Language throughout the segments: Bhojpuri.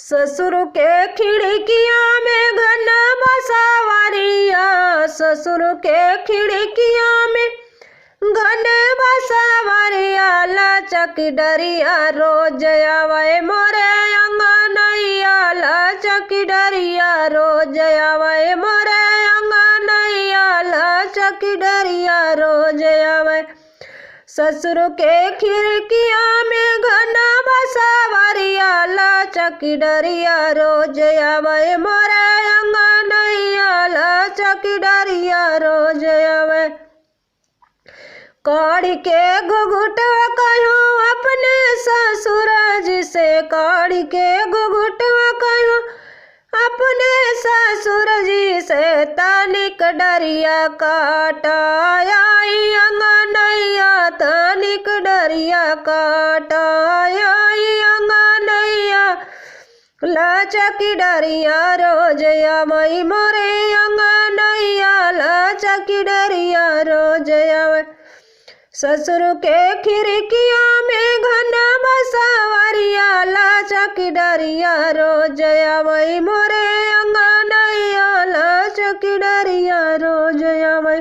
ससुर के खिड़किया में घन बसावरिया, ससुर के खिड़किया में घन बसावरिया, लचक डरिया रोज आवे मोरे अंगनैया, लचक डरिया रोज आवे मोरे अंगनैया, लचक डरिया रोज आवे। ससुर के खिड़किया में घन बसावरिया, लचक डरिया रोज आवे मोरे अंगनैया, लचक डरिया रोज आवे। काढ़ी के घुघुटवा कहूँ अपने ससुर जी से, काढ़ी के घुघुटवा कहूँ अपने ससुर जी से, तनिक डरिया काटाया अंगनैया, तनिक डरिया काटाया अंगनैया, लचक डरिया रोज आवे मोरे अंगनैया, लचक डरिया रोज आवे। ससुर के खिड़किया में घन बसावरिया, लचक डरिया रोज आवे मोरे अंगनैया, लचक डरिया रोज आवे।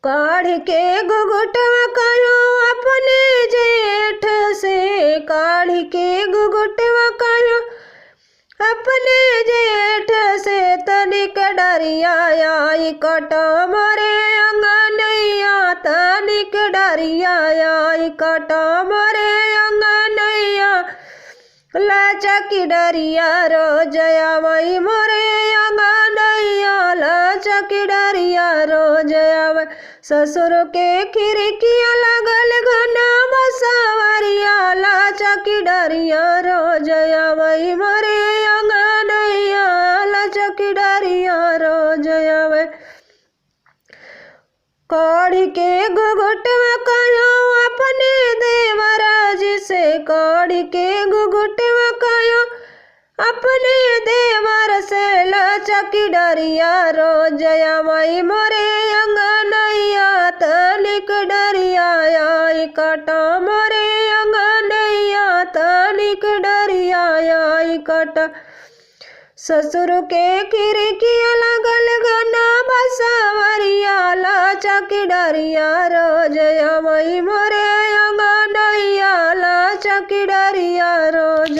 काढ़ी के घुघुटवा कहूँ अपने जेठ से, काढ़ी के घुघुटवा कहूँ अपने जेठ से, तनिक डरिया आई कटा मोरे अंगनैया, तनिक डरिया आई कटा मोरे अंगनैया, लचक डरिया रोज आवे मोरे अंगनैया, लचक डरिया रोज आवे। ससुर के खिड़किया लगल घन बसावरिया, लचक डरिया रोज आवे मोरे अंगनैया, लचक डरिया रोज आवे। काढ़ी के घुघुटवा कहूँ अपने देवरा जी से, काढ़ी के घुघुटवा कहूँ अपने देवर से, लचक डरिया रोज आवे मोरे अंगनैया, तनिक डरिया आई कटा मोरे अंगनैया, तनिक डरिया आई कटा। ससुर के खिड़किया लगल घन बसावरिया, लचक डरिया रोज आवे मोरे अंगनैया, लचक डरिया रोज